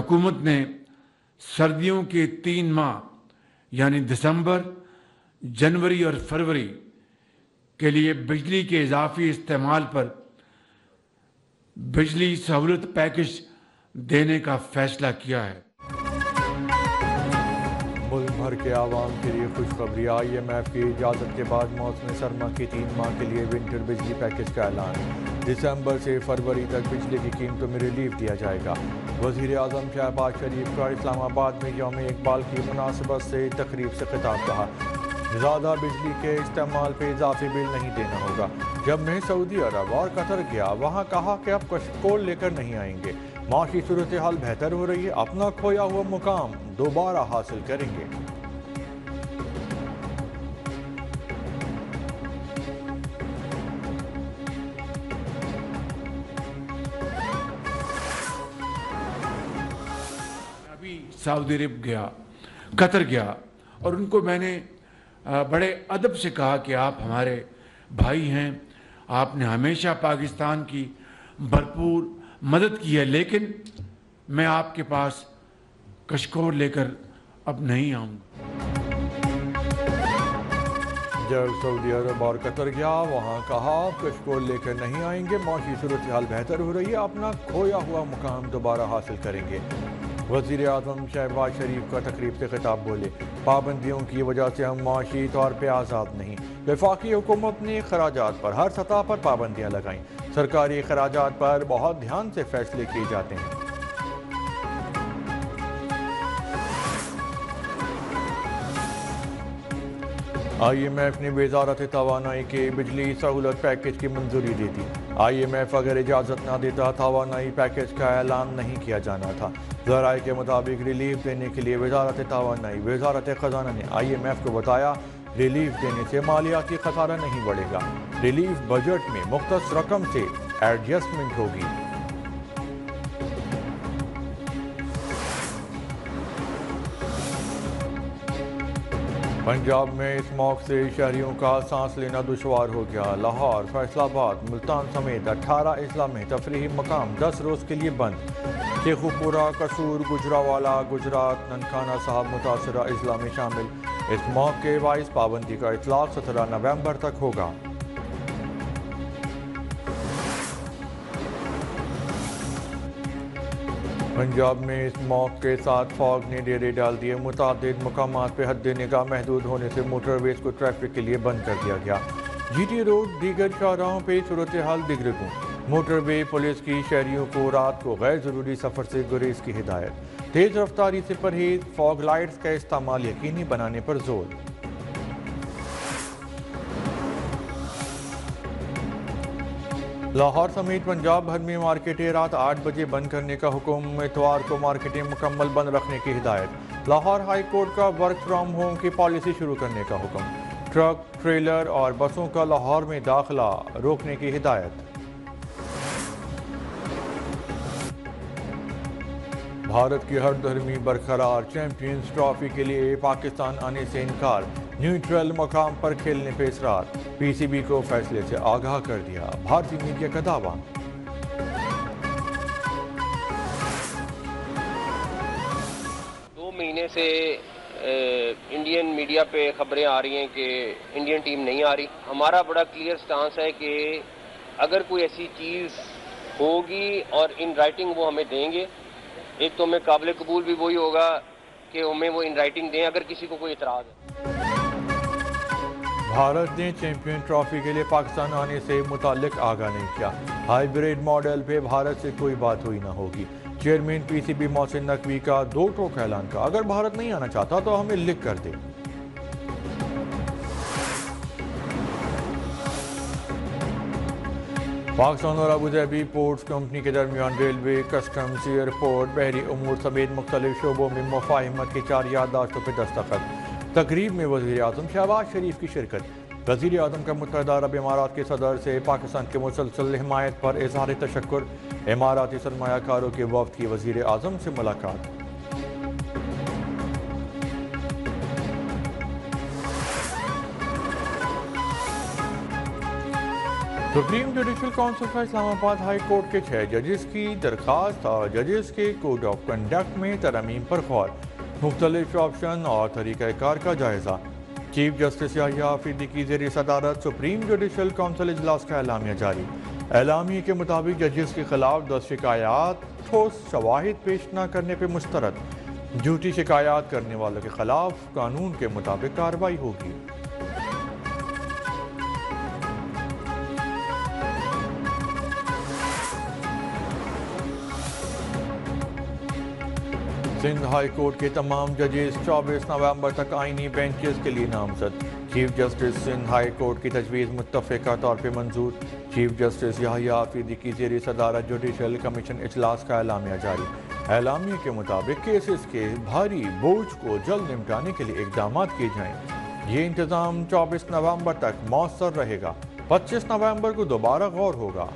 हुकूमत ने सर्दियों के 3 माह यानी दिसंबर, जनवरी और फरवरी के लिए बिजली के इजाफी इस्तेमाल पर बिजली सहूलत पैकेज देने का फैसला किया है। मुल्क भर के आवाम के लिए खुशखबरी। IMF की इजाज़त के बाद मौसम सरमा के 3 माह के लिए विंटर बिजली पैकेज का ऐलान। दिसंबर से फरवरी तक बिजली की कीमतों में रिलीफ दिया जाएगा। वज़ीर आज़म शहबाज शरीफ का इस्लामाबाद में यौम इकबाल की मुनासिबत से तकरीब से खिताब कहा। ज़्यादा बिजली के इस्तेमाल पे इजाफी बिल नहीं देना होगा। जब मैं सऊदी अरब और कतर गया, वहाँ कहा कि अब कशकोल लेकर नहीं आएंगे। माशी सूरत हाल बेहतर हो रही है, अपना खोया हुआ मुकाम दोबारा हासिल करेंगे। अभी सऊदी अरब गया, कतर गया और उनको मैंने बड़े अदब से कहा कि आप हमारे भाई हैं, आपने हमेशा पाकिस्तान की भरपूर मदद की है, लेकिन मैं आपके पास कशकोर लेकर अब नहीं आऊँगा। जब सऊदी अरब और कतर गया, वहाँ कहा कशकोर लेकर नहीं आएंगे। माशी सूरत हाल बेहतर हो रही है, अपना खोया हुआ मुकाम दोबारा हासिल करेंगे। वज़ीर आज़म शहबाज शरीफ का तकरीब से खिताब बोले, पाबंदियों की वजह से हम माशी तौर पर आज़ाद नहीं। वफाकी हुकूमत ने खराजात पर हर सतह पर पाबंदियाँ लगाईं। सरकारी खराजात पर बहुत ध्यान से फैसले किए जाते हैं। IMF ने वज़ारत तवानाई के बिजली सहूलत पैकेज की मंजूरी दे दी। IMF अगर इजाज़त न देता, तवानाई पैकेज का ऐलान नहीं किया जाना था। ज़राए के मुताबिक रिलीफ देने के लिए वज़ारत तवानाई, वज़ारत ख़जाना ने IMF को बताया, रिलीफ देने से मालियाती खसारा नहीं बढ़ेगा। रिलीफ बजट में मुख्तस रकम से एडजस्टमेंट होगी। पंजाब में स्मॉग से शहरियों का सांस लेना दुश्वार हो गया। लाहौर, फैसलाबाद, मुल्तान समेत 18 अजला में तफरीही मकाम 10 रोज़ के लिए बंद। शेखुपुरा, कसूर, गुजरावाला, गुजरात, ननकाना साहब मुतासरा अजला में शामिल। स्मॉग के बाइस पाबंदी का इतलाक 17 नवंबर तक होगा। पंजाब में स्मॉग के साथ फॉग ने डेरे डाल दिए। मुतादिद मकामात पे हद निगाह महदूद होने से मोटरवेज को ट्रैफिक के लिए बंद कर दिया गया। GT रोड दीगर शाहराहों पे सूरत हाल दिगरगूं। मोटरवे पुलिस की शहरियों को रात को गैर जरूरी सफर से गुरेज की हिदायत। तेज रफ्तारी से परहेज, फॉग लाइट्स का इस्तेमाल यकीनी बनाने पर जोर। लाहौर समेत पंजाब भर में मार्केटें रात 8 बजे बंद करने का हुक्म। इतवार को मार्केटें मुकम्मल बंद रखने की हिदायत। लाहौर हाई कोर्ट का वर्क फ्राम होम की पॉलिसी शुरू करने का हुक्म। ट्रक, ट्रेलर और बसों का लाहौर में दाखिला रोकने की हिदायत। भारत की हर धर्मी बरकरार। चैंपियंस ट्रॉफी के लिए पाकिस्तान आने से इनकार। न्यूट्रल मकाम पर खेलने पे इसरार। PCB को फैसले से आगाह कर दिया। भारतीय मीडिया का दावा। 2 महीने से इंडियन मीडिया पे खबरें आ रही हैं कि इंडियन टीम नहीं आ रही। हमारा बड़ा क्लियर स्टांस है कि अगर कोई ऐसी चीज़ होगी और इन राइटिंग वो हमें देंगे। एक तो हमें काबिल कबूल भी वही होगा कि हमें वो इन राइटिंग दें अगर किसी को कोई इतराज़ है। भारत ने चैंपियन ट्रॉफी के लिए पाकिस्तान आने से मुताल्लिक आगाह नहीं किया। हाइब्रिड मॉडल पे भारत से कोई बात हुई ना होगी। चेयरमैन PCB मोहसिन नकवी का 2 टोक ऐलान का, अगर भारत नहीं आना चाहता तो हमें लिख कर दे। पाकिस्तान और अबू धाबी पोर्ट्स कंपनी के दरमियान रेलवे, कस्टम्स, एयरपोर्ट, बहरी उमूर समेत मुख्तलिफ शोबों में मुफाहिमत की 4 याददाश्तों पर दस्तखत। तकरीब में वज़ीर आज़म शहबाज शरीफ की शिरकत। वज़ीर आज़म का मुत्तहिदा अरब इमारात के सदर से पाकिस्तान के मुसलसल हिमायत पर इज़हार तशक्कुर। इमाराती सरमायाकारों के वफ़द की वज़ीर आज़म से मुलाकात। सुप्रीम जुडिशल काउंसिल का इस्लामाबाद हाई कोर्ट के 6 जजेस की दरखास्त और जजेस के कोड ऑफ कंडक्ट में तरमीम पर गौर, मुख्तलिफ ऑप्शन और तरीक़ाकार का जायजा। चीफ जस्टिस याहिया आफरीदी की ज़ेर सदारत सुप्रीम जुडिशल काउंसिल इजलास का एलामिया जारी। एलामिया के मुताबिक जजेस के खिलाफ 10 शिकायत ठोस शवाहिद पेश न करने पर मुस्तरद। झूठी शिकायत करने वालों के खिलाफ कानून के मुताबिक कार्रवाई होगी। सिंध हाई कोर्ट के तमाम जजेस 24 नवंबर तक आईनी बेंचेस के लिए नामजद। Chief justice Sindh high court की तजवीज़ मुत्तफ़िका तौर पर मंजूर। चीफ जस्टिस याहिया आफरीदी की ज़ेर सदारत जुडिशल कमीशन इजलास का एलामिया जारी। एलामिया के मुताबिक केसेस के भारी बोझ को जल्द निपटाने के लिए इकदाम किए जाएँ। ये इंतज़ाम 24 नवंबर तक मौसर रहेगा। 25 नवंबर को दोबारा गौर होगा।